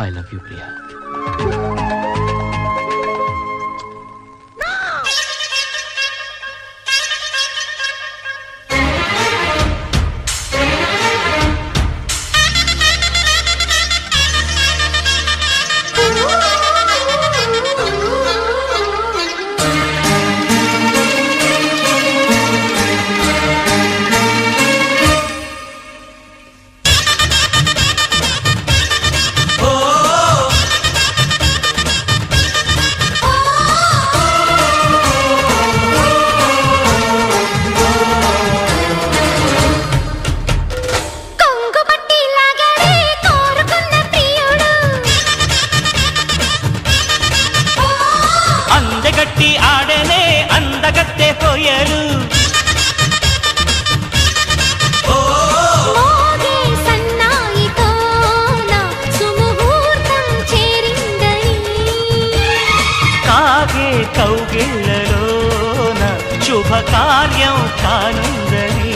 I love you Priya. అందగట్టి ఆడనే అందగత్తె పోయాడు. కాగే కౌగిళ్ళలోన శుభకార్యం కానుందని.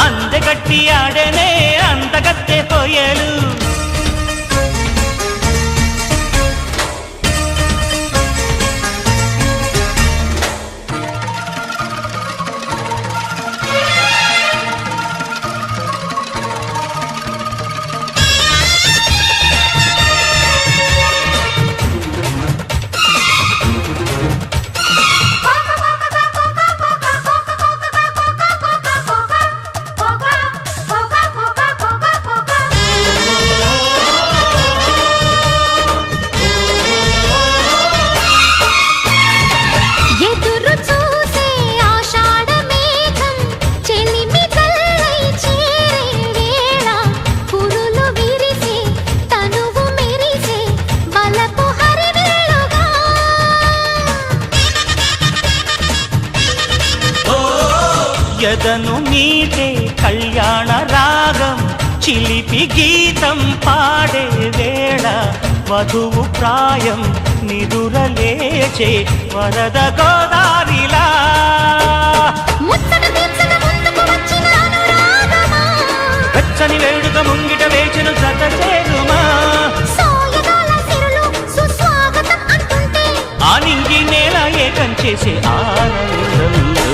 అందగట్టి ఆడనే అందగత్తె పోయాడు. ఎదను మీటే కళ్యాణ రాగం చిలిపి గీతం పాడే వేళ వధువు ప్రాయం నిదురలేచే వరద గోదారిలా. వెచ్చని వేడుక ముంగిట వేచెను జత చేరుమా. ఆ నింగి నేల ఏకం చేసే ఆనందంలో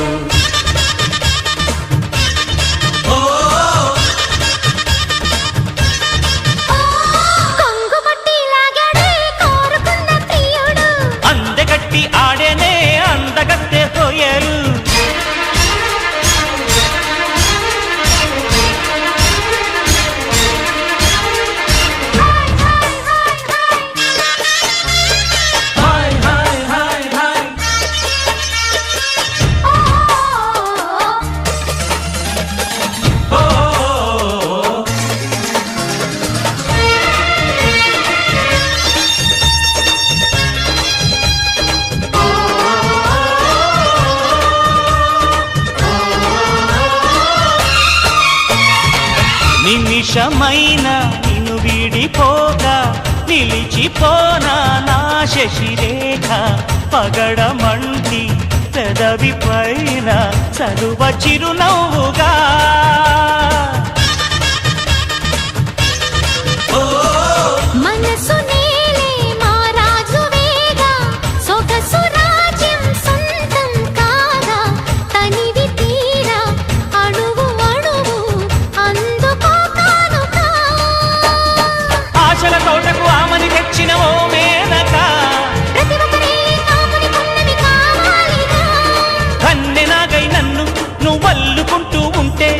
అందగట్టి ఆడేనే అందగత్తె పోయారు. నిమిషమైన నిన్ను వీడిపోగా నిలిచిపోనా నా శశిరేఖ. పగడమంటి పెదవి పైన చదువ చిరునవ్వుగా. ఆశల తోటకు ఆమని తెచ్చిన ఓ మేనక. కన్నెనాగై నన్ను నువ్వల్లుకుంటూ ఉంటే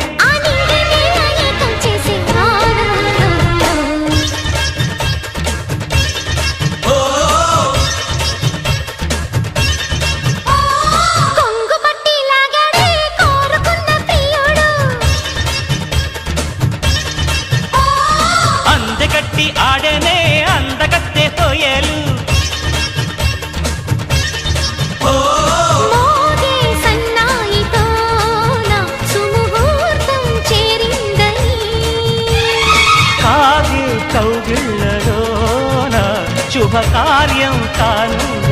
శుభకార్యం కానుగా